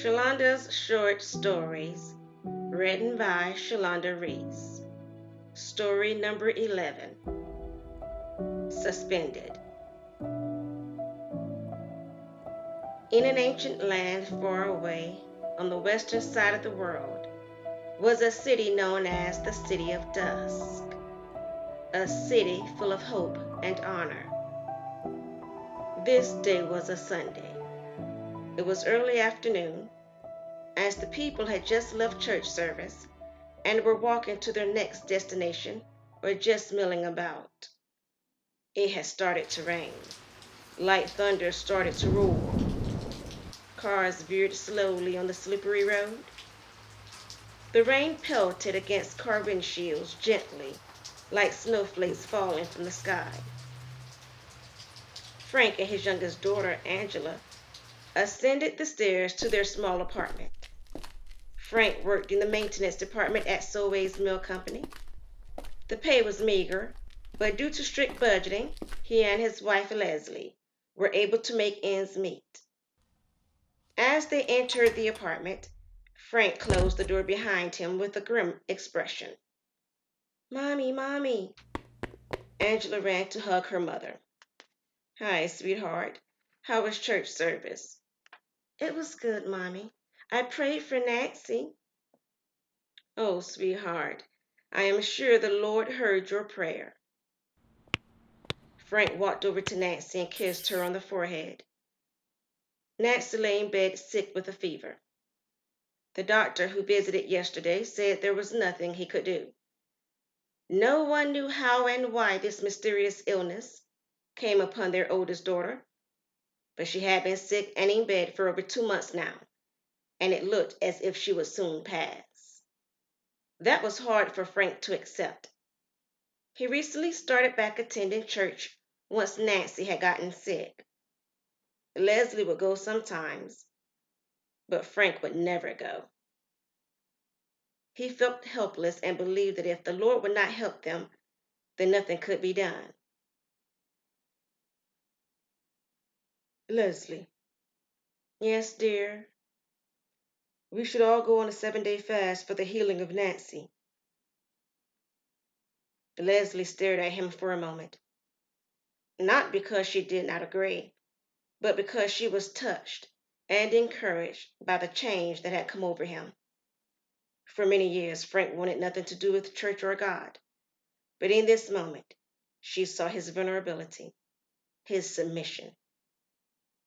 Shalonda's Short Stories, written by Shalonda Reese. Story number 11, Suspended. In an ancient land far away, on the western side of the world, was a city known as the City of Dusk, a city full of hope and honor. This day was a Sunday. It was early afternoon, as the people had just left church service and were walking to their next destination or just milling about. It had started to rain. Light thunder started to roar. Cars veered slowly on the slippery road. The rain pelted against car windshields gently, like snowflakes falling from the sky. Frank and his youngest daughter, Angela, ascended the stairs to their small apartment. Frank worked in the maintenance department at Solway's Mill Company. The pay was meager, but due to strict budgeting, he and his wife Leslie were able to make ends meet. As they entered the apartment, Frank closed the door behind him with a grim expression. "Mommy, Mommy!" Angela ran to hug her mother. "Hi, sweetheart. How was church service?" "It was good, Mommy. I prayed for Nancy." "Oh, sweetheart, I am sure the Lord heard your prayer." Frank walked over to Nancy and kissed her on the forehead. Nancy lay in bed sick with a fever. The doctor who visited yesterday said there was nothing he could do. No one knew how and why this mysterious illness came upon their oldest daughter, but she had been sick and in bed for over 2 months now, and it looked as if she would soon pass. That was hard for Frank to accept. He recently started back attending church once Nancy had gotten sick. Leslie would go sometimes, but Frank would never go. He felt helpless and believed that if the Lord would not help them, then nothing could be done. "Leslie." "Yes, dear." "We should all go on a 7-day fast for the healing of Nancy." Leslie stared at him for a moment, not because she did not agree, but because she was touched and encouraged by the change that had come over him. For many years, Frank wanted nothing to do with church or God, but in this moment, she saw his vulnerability, his submission,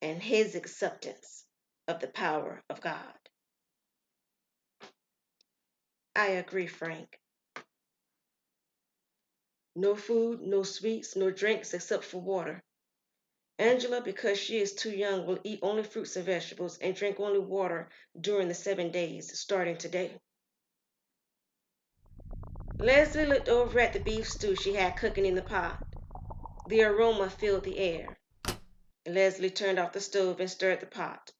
and his acceptance of the power of God. "I agree, Frank." "No food, no sweets, no drinks except for water. Angela, because she is too young, will eat only fruits and vegetables and drink only water during the 7 days, starting today." Leslie looked over at the beef stew she had cooking in the pot. The aroma filled the air. Leslie turned off the stove and stirred the pot.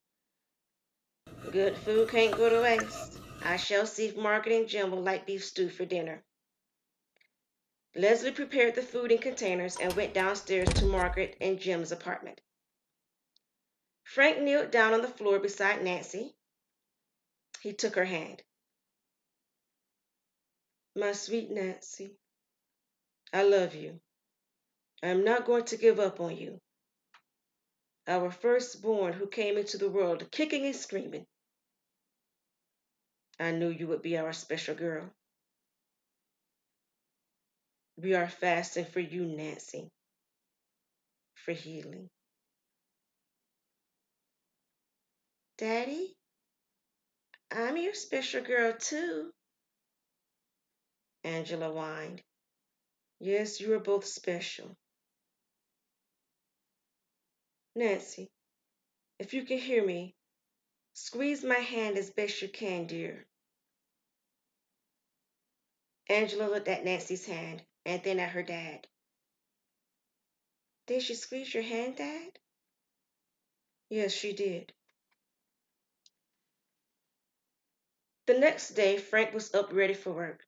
"Good food can't go to waste. I shall see if Margaret and Jim will like beef stew for dinner." Leslie prepared the food in containers and went downstairs to Margaret and Jim's apartment. Frank kneeled down on the floor beside Nancy. He took her hand. "My sweet Nancy, I love you. I am not going to give up on you. Our firstborn who came into the world kicking and screaming. I knew you would be our special girl. We are fasting for you, Nancy, for healing." "Daddy, I'm your special girl too," Angela whined. "Yes, you are both special." "Nancy, if you can hear me, squeeze my hand as best you can, dear." Angela looked at Nancy's hand and then at her dad. "Did she squeeze your hand, Dad?" "Yes, she did." The next day, Frank was up ready for work.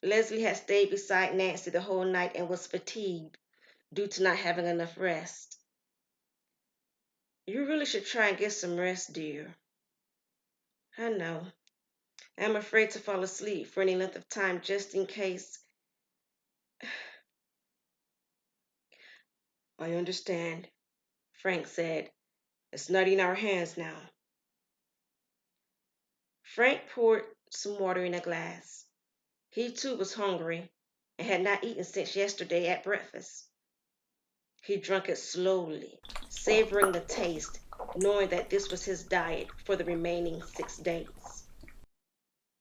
Leslie had stayed beside Nancy the whole night and was fatigued due to not having enough rest. "You really should try and get some rest, dear." I know. I'm afraid to fall asleep for any length of time just in case. I understand, Frank said. It's not in our hands now. Frank poured some water in a glass. He too was hungry and had not eaten since yesterday at breakfast. He drank it slowly, savoring the taste, knowing that this was his diet for the remaining 6 days.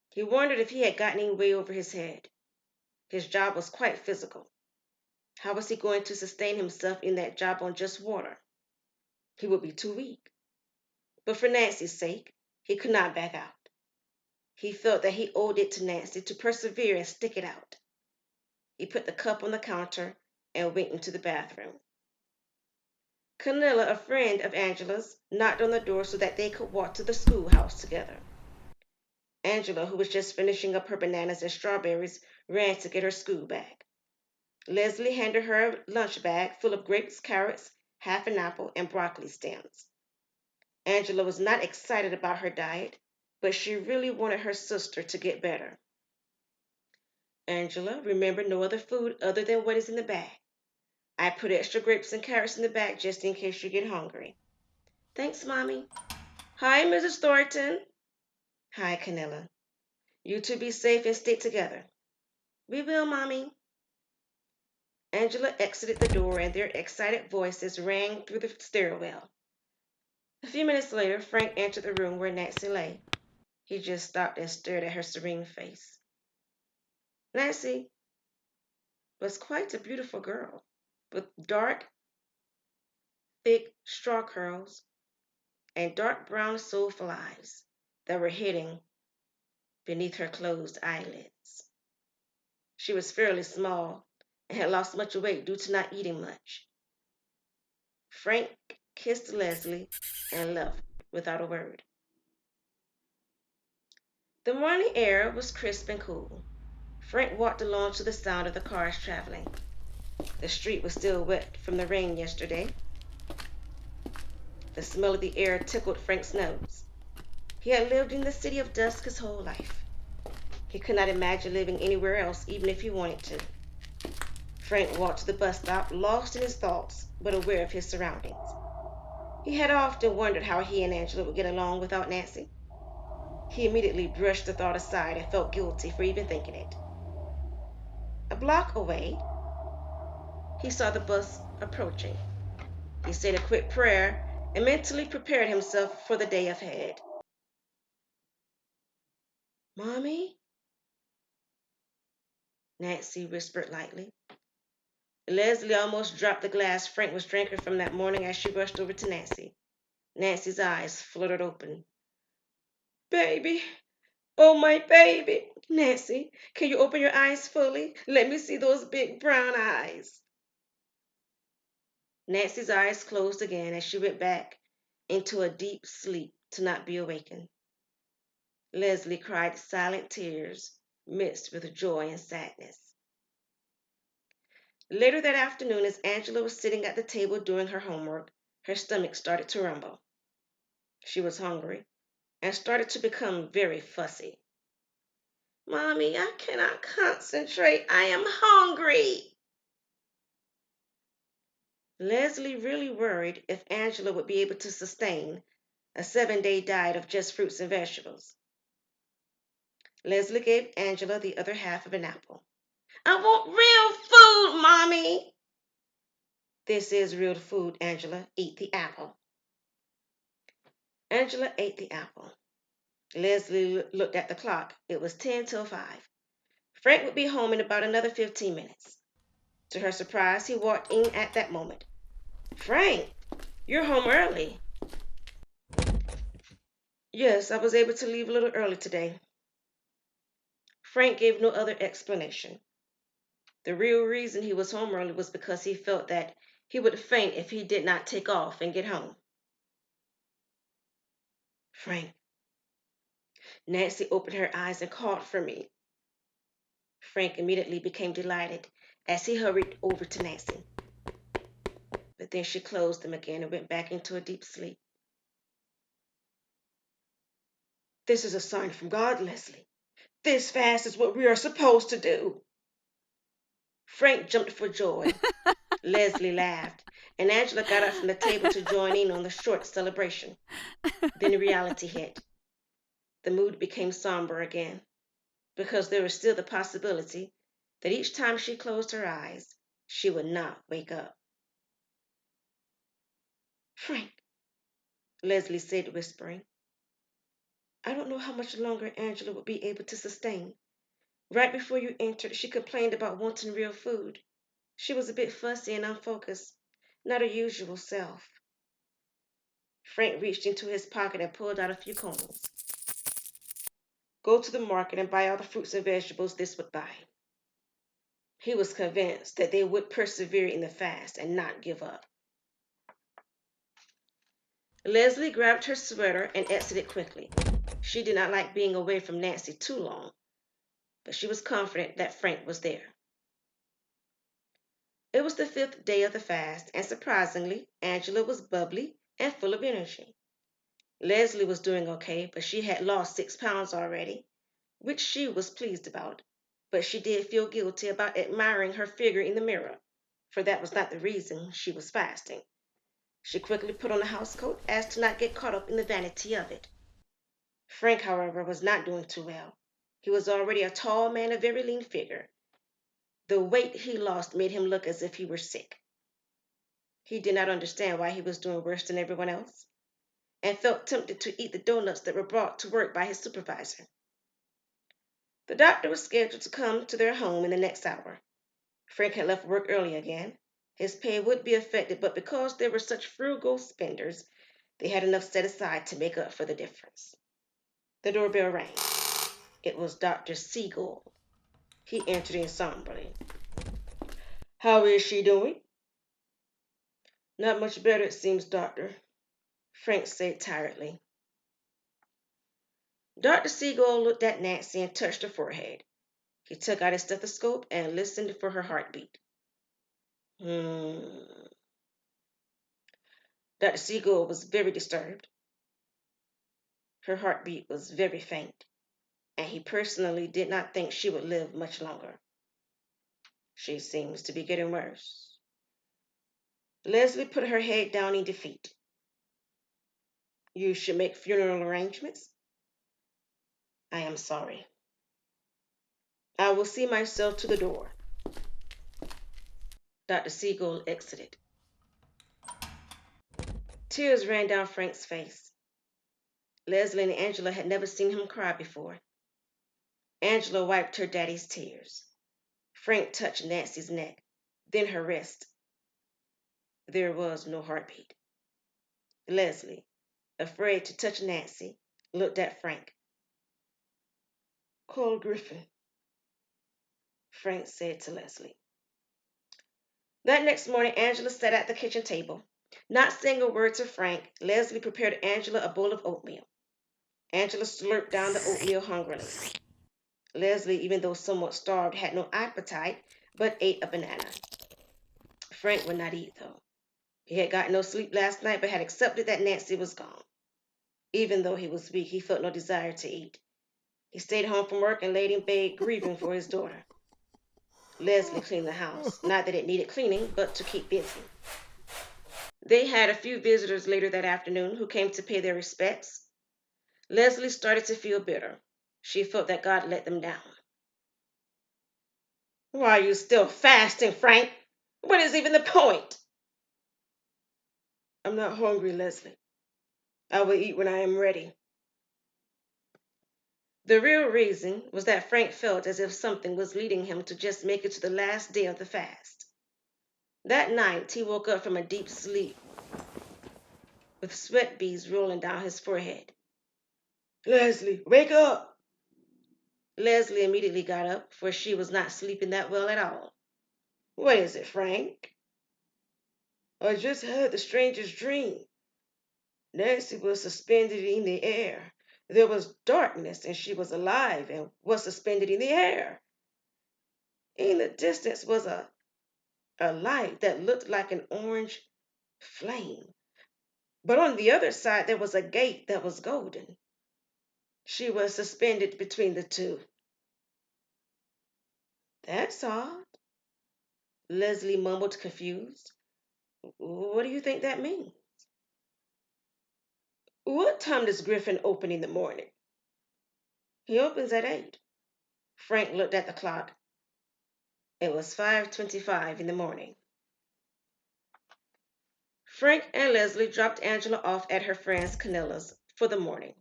He wondered if he had gotten any way over his head. His job was quite physical. How was he going to sustain himself in that job on just water? He would be too weak. But for Nancy's sake, he could not back out. He felt that he owed it to Nancy to persevere and stick it out. He put the cup on the counter and went into the bathroom. Camilla, a friend of Angela's, knocked on the door so that they could walk to the schoolhouse together. Angela, who was just finishing up her bananas and strawberries, ran to get her school bag. Leslie handed her a lunch bag full of grapes, carrots, half an apple, and broccoli stems. Angela was not excited about her diet, but she really wanted her sister to get better. Angela, remember no other food other than what is in the bag. I put extra grapes and carrots in the bag just in case you get hungry. Thanks, Mommy. Hi, Mrs. Thornton. Hi, Canella. You two be safe and stick together. We will, Mommy. Angela exited the door and their excited voices rang through the stairwell. A few minutes later, Frank entered the room where Nancy lay. He just stopped and stared at her serene face. Nancy was quite a beautiful girl, with dark, thick straw curls and dark brown soulful eyes that were hidden beneath her closed eyelids. She was fairly small and had lost much weight due to not eating much. Frank kissed Leslie and left without a word. The morning air was crisp and cool. Frank walked along to the sound of the cars traveling. The street was still wet from the rain yesterday. The smell of the air tickled Frank's nose. He had lived in the city of dusk his whole life. He could not imagine living anywhere else, even if he wanted to. Frank walked to the bus stop, lost in his thoughts, but aware of his surroundings. He had often wondered how he and Angela would get along without Nancy. He immediately brushed the thought aside and felt guilty for even thinking it. A block away, he saw the bus approaching. He said a quick prayer and mentally prepared himself for the day ahead. Mommy? Nancy whispered lightly. Leslie almost dropped the glass Frank was drinking from that morning as she rushed over to Nancy. Nancy's eyes fluttered open. Baby, oh my baby. Nancy, can you open your eyes fully? Let me see those big brown eyes. Nancy's eyes closed again as she went back into a deep sleep to not be awakened. Leslie cried silent tears mixed with joy and sadness. Later that afternoon, as Angela was sitting at the table doing her homework, her stomach started to rumble. She was hungry and started to become very fussy. Mommy, I cannot concentrate. I am hungry. Leslie really worried if Angela would be able to sustain a 7-day diet of just fruits and vegetables. Leslie gave Angela the other half of an apple. I want real food, Mommy. This is real food, Angela. Eat the apple. Angela ate the apple. Leslie looked at the clock. It was 10 till 5. Frank would be home in about another 15 minutes. To her surprise, he walked in at that moment. Frank, you're home early. Yes, I was able to leave a little early today. Frank gave no other explanation. The real reason he was home early was because he felt that he would faint if he did not take off and get home. Frank. Nancy opened her eyes and called for me. Frank immediately became delighted as he hurried over to Nancy. But then she closed them again and went back into a deep sleep. This is a sign from God, Leslie. This fast is what we are supposed to do. Frank jumped for joy. Leslie laughed, and Angela got up from the table to join in on the short celebration. Then reality hit. The mood became somber again, because there was still the possibility that each time she closed her eyes, she would not wake up. Frank, Leslie said, whispering, I don't know how much longer Angela would be able to sustain. Right before you entered, she complained about wanting real food. She was a bit fussy and unfocused, not her usual self. Frank reached into his pocket and pulled out a few coins. Go to the market and buy all the fruits and vegetables this would buy. He was convinced that they would persevere in the fast and not give up. Leslie grabbed her sweater and exited quickly. She did not like being away from Nancy too long, but she was confident that Frank was there. It was the 5th day of the fast, and surprisingly, Angela was bubbly and full of energy. Leslie was doing okay, but she had lost 6 pounds already, which she was pleased about. But she did feel guilty about admiring her figure in the mirror, for that was not the reason she was fasting. She quickly put on a housecoat as to not get caught up in the vanity of it. Frank, however, was not doing too well. He was already a tall man of very lean figure. The weight he lost made him look as if he were sick. He did not understand why he was doing worse than everyone else, and felt tempted to eat the donuts that were brought to work by his supervisor. The doctor was scheduled to come to their home in the next hour. Frank had left work early again. His pay would be affected, but because they were such frugal spenders, they had enough set aside to make up for the difference. The doorbell rang. It was Dr. Siegel. He entered in somberly. How is she doing? Not much better, it seems, doctor, Frank said tiredly. Dr. Siegel looked at Nancy and touched her forehead. He took out his stethoscope and listened for her heartbeat. Dr. Siegel was very disturbed. Her heartbeat was very faint, and he personally did not think she would live much longer. She seems to be getting worse. Leslie put her head down in defeat. You should make funeral arrangements. I am sorry. I will see myself to the door. Dr. Siegel exited. Tears ran down Frank's face. Leslie and Angela had never seen him cry before. Angela wiped her daddy's tears. Frank touched Nancy's neck, then her wrist. There was no heartbeat. Leslie, afraid to touch Nancy, looked at Frank. Call Griffin, Frank said to Leslie. That next morning, Angela sat at the kitchen table. Not saying a word to Frank, Leslie prepared Angela a bowl of oatmeal. Angela slurped down the oatmeal hungrily. Leslie, even though somewhat starved, had no appetite, but ate a banana. Frank would not eat, though. He had gotten no sleep last night, but had accepted that Nancy was gone. Even though he was weak, he felt no desire to eat. He stayed home from work and laid in bed grieving for his daughter. Leslie cleaned the house, not that it needed cleaning, but to keep busy. They had a few visitors later that afternoon who came to pay their respects. Leslie started to feel bitter. She felt that God let them down. Why are you still fasting, Frank? What is even the point? I'm not hungry, Leslie. I will eat when I am ready. The real reason was that Frank felt as if something was leading him to just make it to the last day of the fast. That night, he woke up from a deep sleep with sweat beads rolling down his forehead. Leslie, wake up! Leslie immediately got up, for she was not sleeping that well at all. What is it, Frank? I just had the strangest dream. Nancy was suspended in the air. There was darkness, and she was alive and was suspended in the air. In the distance was a light that looked like an orange flame. But on the other side, there was a gate that was golden. She was suspended between the two. That's odd, Leslie mumbled, confused. What do you think that means? What time does Griffin open in the morning? He opens at 8. Frank looked at the clock. It was 5:25 in the morning. Frank and Leslie dropped Angela off at her friend Canella's for the morning.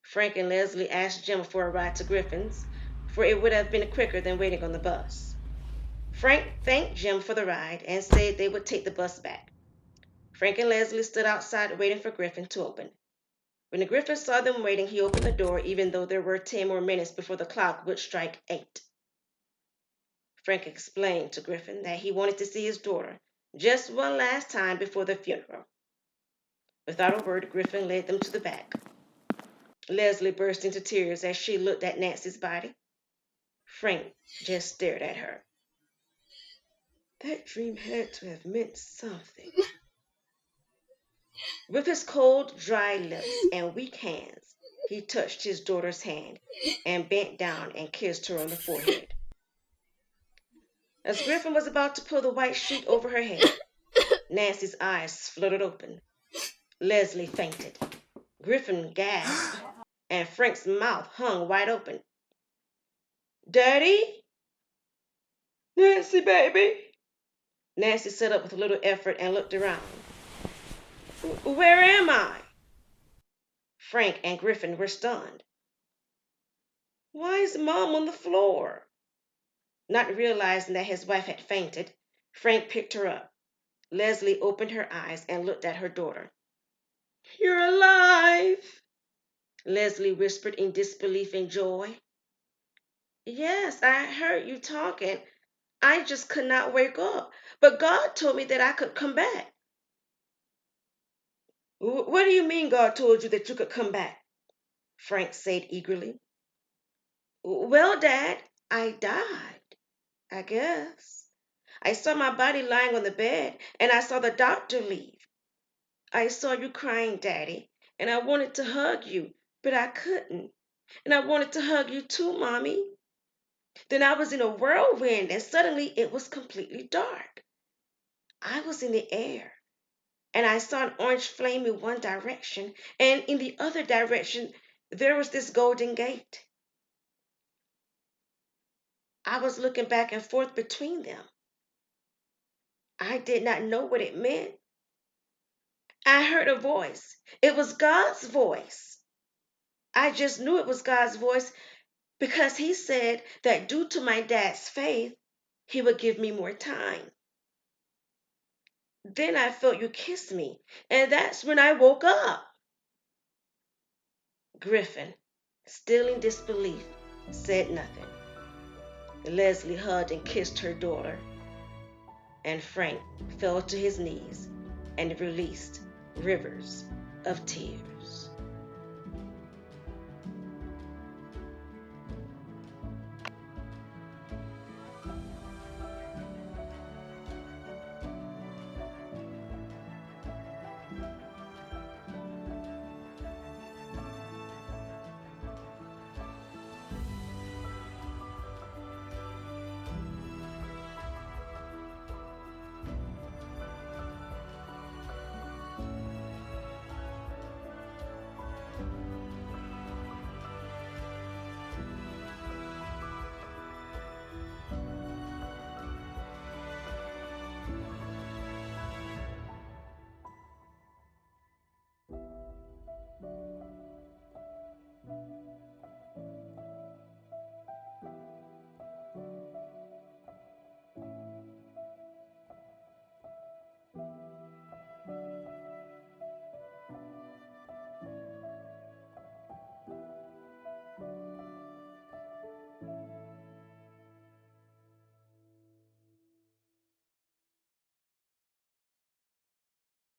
Frank and Leslie asked Jim for a ride to Griffin's, for it would have been quicker than waiting on the bus. Frank thanked Jim for the ride and said they would take the bus back. Frank and Leslie stood outside waiting for Griffin to open. When the Griffin saw them waiting, he opened the door, even though there were 10 more minutes before the clock would strike 8. Frank explained to Griffin that he wanted to see his daughter just one last time before the funeral. Without a word, Griffin led them to the back. Leslie burst into tears as she looked at Nancy's body. Frank just stared at her. That dream had to have meant something. With his cold, dry lips and weak hands, he touched his daughter's hand and bent down and kissed her on the forehead. As Griffin was about to pull the white sheet over her head, Nancy's eyes fluttered open. Leslie fainted. Griffin gasped, and Frank's mouth hung wide open. Daddy? Nancy, baby? Nancy sat up with a little effort and looked around. Where am I? Frank and Griffin were stunned. Why is Mom on the floor? Not realizing that his wife had fainted, Frank picked her up. Leslie opened her eyes and looked at her daughter. You're alive, Leslie whispered in disbelief and joy. Yes, I heard you talking. I just could not wake up. But God told me that I could come back. What do you mean God told you that you could come back? Frank said eagerly. Well, Dad, I died, I guess. I saw my body lying on the bed, and I saw the doctor leave. I saw you crying, Daddy, and I wanted to hug you, but I couldn't. And I wanted to hug you too, Mommy. Then I was in a whirlwind, and suddenly it was completely dark. I was in the air, and I saw an orange flame in one direction, and in the other direction, there was this golden gate. I was looking back and forth between them. I did not know what it meant. I heard a voice. It was God's voice. I just knew it was God's voice because he said that due to my dad's faith, he would give me more time. Then I felt you kiss me, and that's when I woke up. Griffin, still in disbelief, said nothing. Leslie hugged and kissed her daughter, and Frank fell to his knees and released rivers of tears.